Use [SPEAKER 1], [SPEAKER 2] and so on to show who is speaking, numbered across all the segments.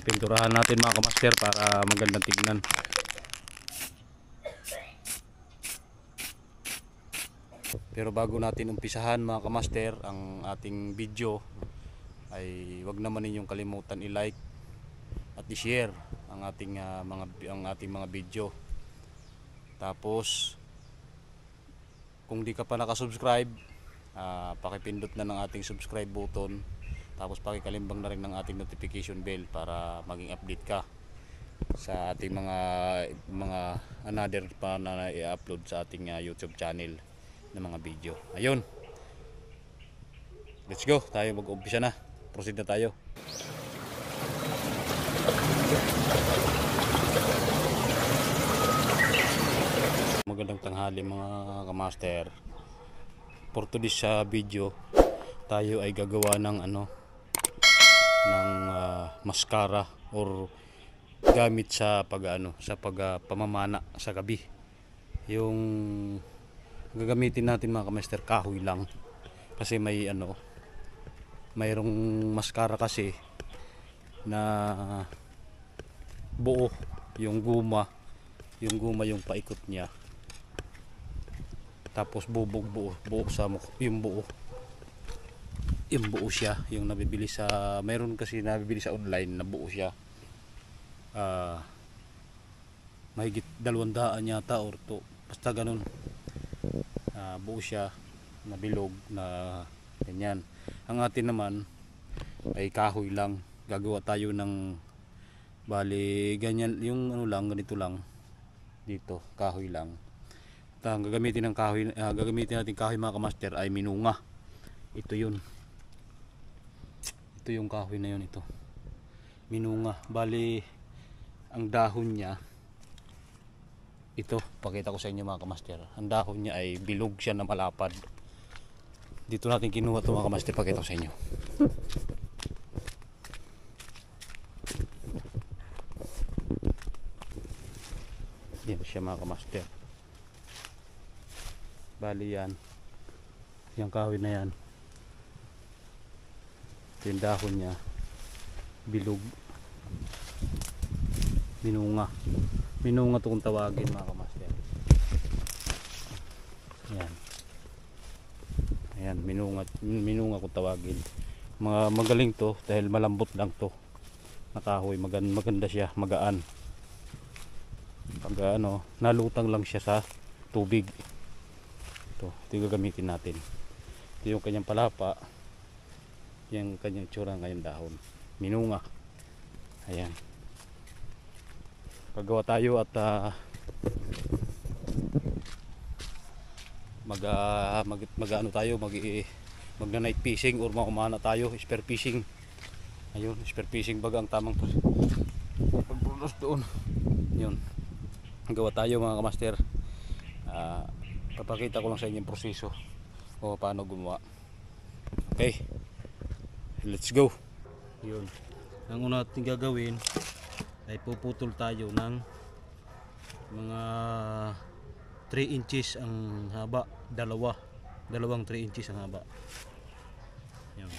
[SPEAKER 1] Pipinturahan natin mga kamaster para magandang tignan. Pero bago natin umpisahan mga kamaster ang ating video, ay wag naman ninyong kalimutan i-like at i-share ang ating mga video. Tapos kung di ka pa nakasubscribe, pakipindot na ng ating subscribe button. Tapos pakikalimbang na rin ng ating notification bell para maging update ka sa ating mga another pa na i-upload sa ating YouTube channel ng mga video. Ayun, let's go, tayo mag-umpisa na. Proceed na tayo. Magandang tanghali mga kamaster. For today's video, tayo ay gagawa ng mascara or gamit sa pamamana sa gabi. Yung gagamitin natin mga kamaster, kahoy lang. Kasi mayroong mascara kasi na buo yung guma yung paikot niya. Tapos buo sa yung buo siya, yung nabibili sa, mayroon kasi nabibili sa online na buo siya. Mahigit 200 yata or to, basta ganun. Buo siya, nabilog na ganyan. Ang atin naman ay kahoy lang. Gagawa tayo ng bali ganyan, yung ganito lang dito, kahoy lang. At ang gagamitin natin kahoy mga kamaster ay minunga. Ito yung kahoy na yun, ito minunga. Bali ang dahon niya, ito pakita ko sa inyo mga kamaster. Ang dahon niya ay bilog siya na malapad. Dito natin kinuha ito mga kamaster, pakita ko sa inyo. Yan siya mga kamaster. Bali yan, yung kahoy na yan, ito yung dahon niya, bilog, minunga ito kung tawagin mga kamaster. Ayan, minunga kung tawagin. Magaling to dahil malambot lang to na kahoy. Maganda siya, magaan. Pag nalutang lang siya sa tubig. Ito yung gagamitin natin. Ito yung kanyang palapa, yung kanyang tsura ng kanyang dahon, minunga. Ayan, paggawa tayo at magna night fishing or maumana tayo, spear fishing. Ayun, spear fishing baga ang tamang pagbulos doon. Yun, gawa tayo mga kamaster. Papakita ko lang sa inyo yung proseso o paano gumawa. Okay, let's go. Yun, ang una natin gagawin ay puputol tayo ng mga 3 inches ang haba, dalawang 3 inches ang haba. Yun.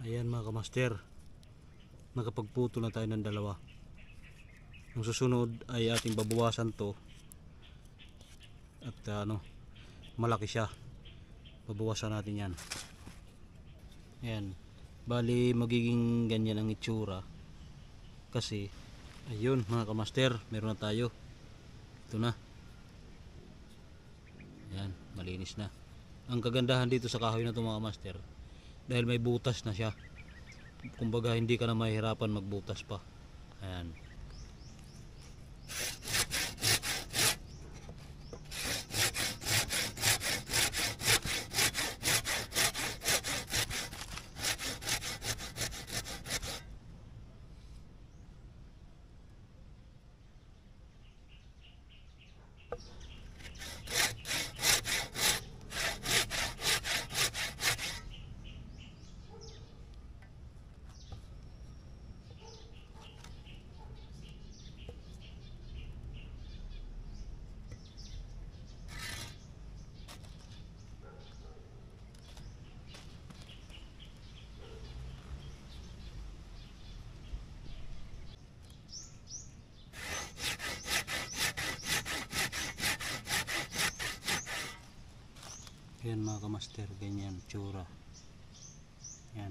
[SPEAKER 1] Ayan mga kamaster, nakapagputol na tayo ng dalawa. Ang susunod ay ating babawasan to at malaki siya, babawasan natin yan. Ayan, bali magiging ganyan ang itsura kasi ayun mga kamaster, meron na tayo. Ito na, ayan, malinis na. Ang kagandahan dito sa kahoy na ito mga kamaster, dahil may butas na siya, kumbaga hindi ka na mahihirapan magbutas pa. Ayan. Ayan mga kamaster, ganyan tsura. Yan.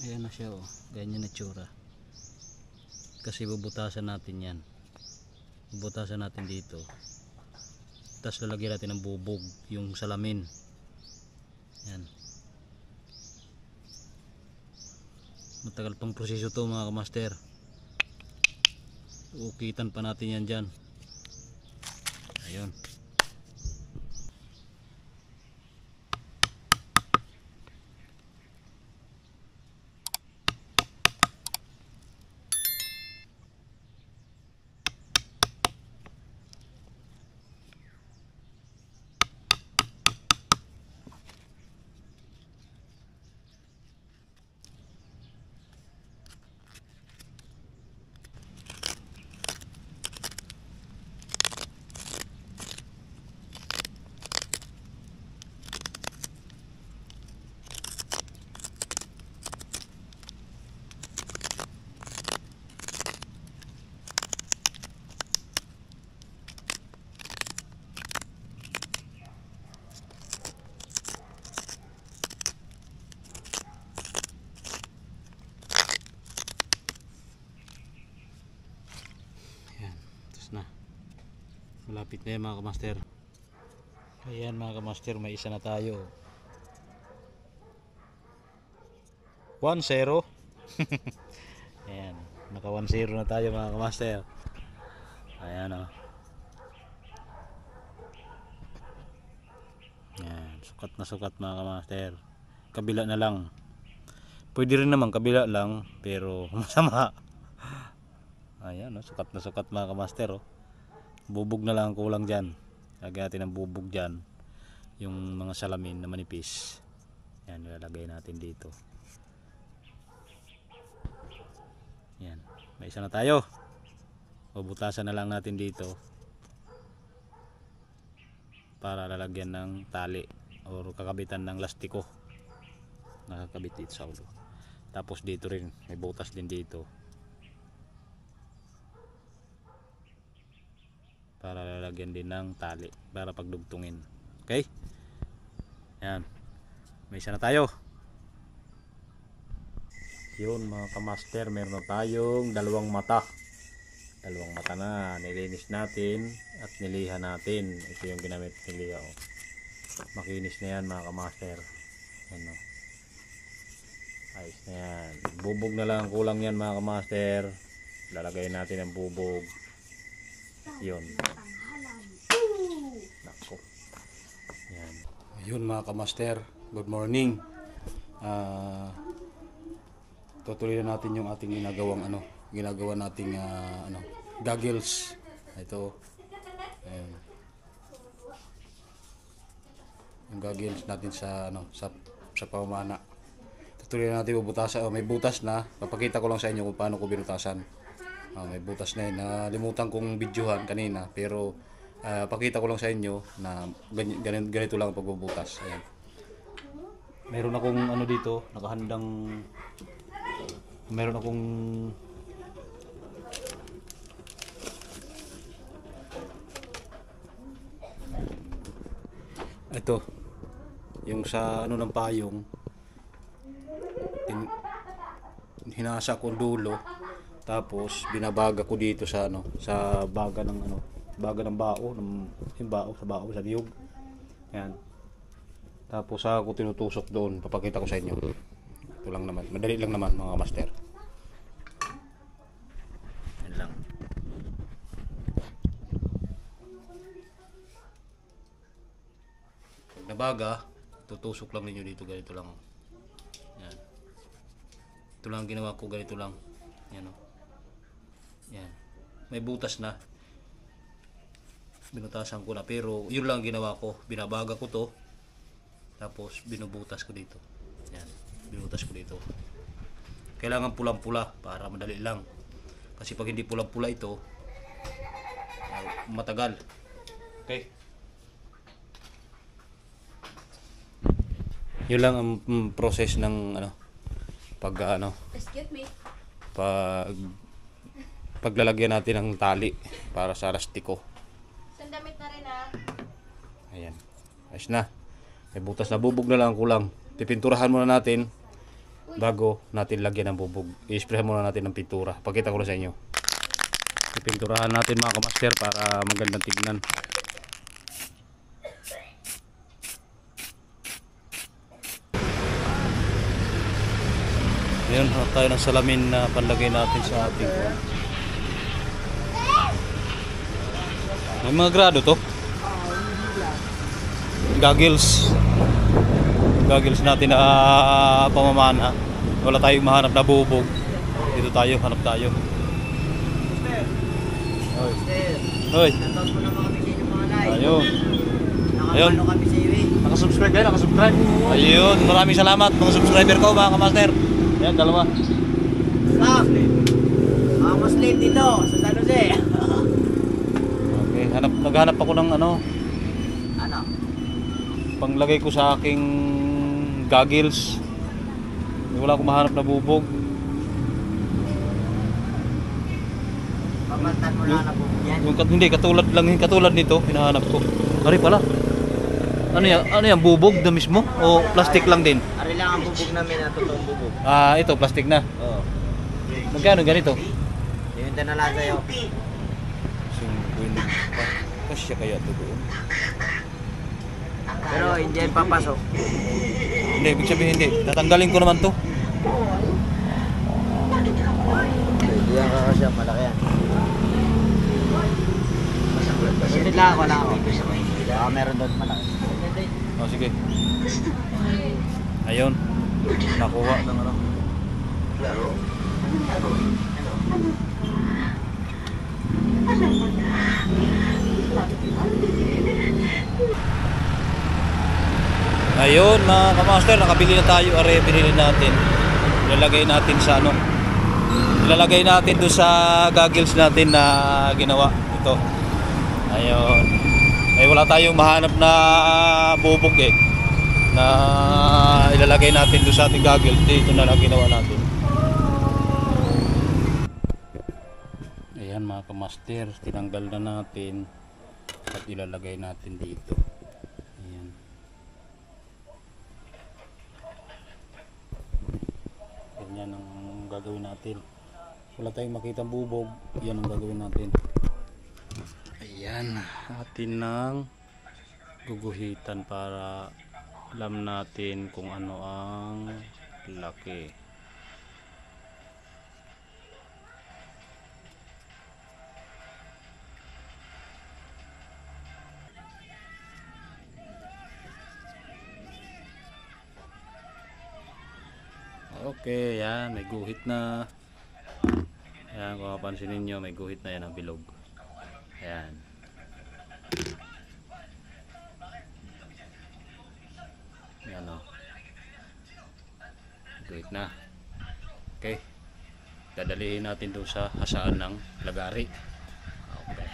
[SPEAKER 1] Ayan na siya, oh. Ganyan na tsura. Kasi bubutasan natin yan. Bubutasan natin dito. Tapos lalagyan natin ng bubog, yung salamin. Yan. Matagal pang proseso to mga kamaster. Ukitan pa natin yan dyan. Ayun. Na malapit na yan mga kamaster. Ayan mga kamaster, may isa na tayo. 1-0. Ayan, naka 1-0 na tayo mga kamaster. Ayan o. Ayan, sukat na sukat mga kamaster. Kabila na lang. Pwede rin naman kabila lang, pero masama. Ayan, oh, sukat na sukat mga kamaster. Oh. Bubog na lang ang kulang dyan. Lagyan natin ng bubog dyan. Yung mga salamin na manipis. Ayan, ilalagay natin dito. Ayan, may isa na tayo. Bubutasan na lang natin dito. Para lalagyan ng tali. O kakabitan ng lastiko. Nakakabit dito sa ulo. Tapos dito rin, may butas din dito. Para lalagyan din ng tali para pagdugtungin. Okay? Yan. May isa na tayo. Yun mga kamaster, meron na tayong dalawang mata. Dalawang mata na nilinis natin at niliha natin. Ito yung ginamit niliha. Oh. Makinis na yan mga kamaster. Yan, oh. Ayos na yan. Bubog na lang kulang yan mga kamaster. Lalagay natin ang bubog. Yun. Nako. Yan. Yun mga kamaster, good morning. Tutuloy na natin yung ating ginagawa nating goggles. Ito. Ayan. Yung goggles natin sa pamana. Tutuloy na natin bubutasan. May butas na. Papakita ko lang sa inyo kung paano ko binutasan. May butas na yun. Nalimutan kong videohan kanina, pero pakita ko lang sa inyo na ganito lang ang pagbubutas. Ayan. Meron akong dito, nakahandang, meron akong ito yung sa ng payong, hinasa ko dulo. Tapos binabaga ko dito sa sa baga ng baga ng bao, sa bao sa niyog. Ayan. Tapos ako tinutusok doon, papakita ko sa inyo. Ito lang naman, madali lang naman mga master. Yan lang. Pag nabaga, tutusok lang ninyo dito, ganito lang. Yan. Ito lang ginawa ko, ganito lang. Yan o. Yan. May butas na. Binutasan ko na, pero yun lang ginawa ko. Binabaga ko to. Tapos binubutas ko dito. Yan. Binubutas ko dito. Kailangan pulang-pula para madali lang. Kasi pag hindi pulang-pula ito, matagal. Okay. Yun lang ang process ng ano, pag ano,
[SPEAKER 2] Excuse me.
[SPEAKER 1] pag paglalagyan natin ng tali para sa rastiko.
[SPEAKER 2] Sandamit na rin ah.
[SPEAKER 1] Ayan. Ayos na. May butas na bubog na lang kulang. Pipinturahan muna natin bago natin lagyan ng bubog. I-sprayhan muna natin ng pintura. Pakita ko na sa inyo. Pipinturahan natin mga kamaster para magandang tignan. Ngayon, hanap tayo ng salamin na panlagay natin sa ating may mga grado to. Goggles. Goggles natin na pamamana. Wala tayong mahanap na bubog. Dito tayo, hanap tayo. Hoy. Hoy. Ayun. Ayun. Nakasubscribe kayo, nakasubscribe. Ayun, maraming salamat mga subscriber ko mga kamaster. Ayan, dalawa.
[SPEAKER 3] Stop! Mga Muslim dito sa San Jose.
[SPEAKER 1] Okay, naghanap ako ng ano,
[SPEAKER 3] Ano?
[SPEAKER 1] panglagay ko sa aking goggles. Wala akong mahanap na bubog.
[SPEAKER 3] Pamantan mo na po yan.
[SPEAKER 1] Hindi, katulad nito, hinahanap ko. Ari pala. Ano yan, bubog na mismo? O plastic lang din?
[SPEAKER 3] Ari lang ang bubog namin na totoong bubog.
[SPEAKER 1] Ah, ito, plastic na.
[SPEAKER 3] Oo.
[SPEAKER 1] Magkano ganito?
[SPEAKER 3] Yung na lang sa'yo.
[SPEAKER 1] Kasya kaya ito doon?
[SPEAKER 3] Pero hindi yan papasok.
[SPEAKER 1] Hindi, ibig sabihin hindi. Tatanggalin ko naman to.
[SPEAKER 3] Hindi yan kakasya, malaki yan. Sunod lang ako lang ako. Baka meron doon malaki.
[SPEAKER 1] Oh, sige. Ayun. Nakuha ng ano. Ayun mga kamaster, nakabili na tayo. Are, binili natin. Ilalagay natin sa ano. Ilalagay natin doon sa goggles natin na ginawa. Ito. Ayun. Ay wala tayong mahanap na bubog eh. Na ilalagay natin doon sa ating goggles. Dito na lang ginawa natin. Ayan mga kamaster, tinanggal na natin at ilalagay natin dito. Ayan. Ganyan ang gagawin natin. Wala tayong makitang bubog, yan ang gagawin natin. Ayan, atin nang guguhitan para alam natin kung ano ang laki. Okay, yan, may guhit na. Ayan, kung mapansin ninyo, may guhit na yan ang bilog. Ayan. Ayan o. Guhit na. Okay. Dadalihin natin doon sa hasaan ng lagari. Okay.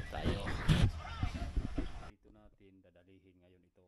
[SPEAKER 1] Tayo. Dito natin dadalihin ngayon ito.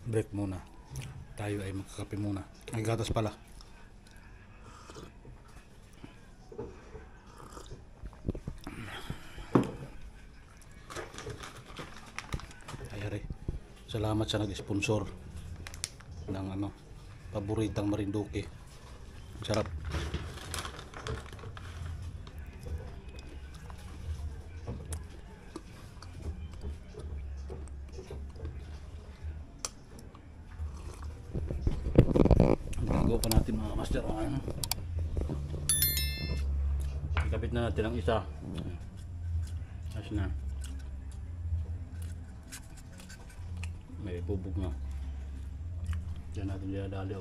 [SPEAKER 4] break muna. Tayo ay magkakape muna. Ay gatas pala. Ayari. Salamat sa nag-sponsor ng paboritang Marinduque. Sarap. Bago pa natin mga master. Ikabit na natin ang isa. Ayos na. May bubog na. Diyan natin dinadali.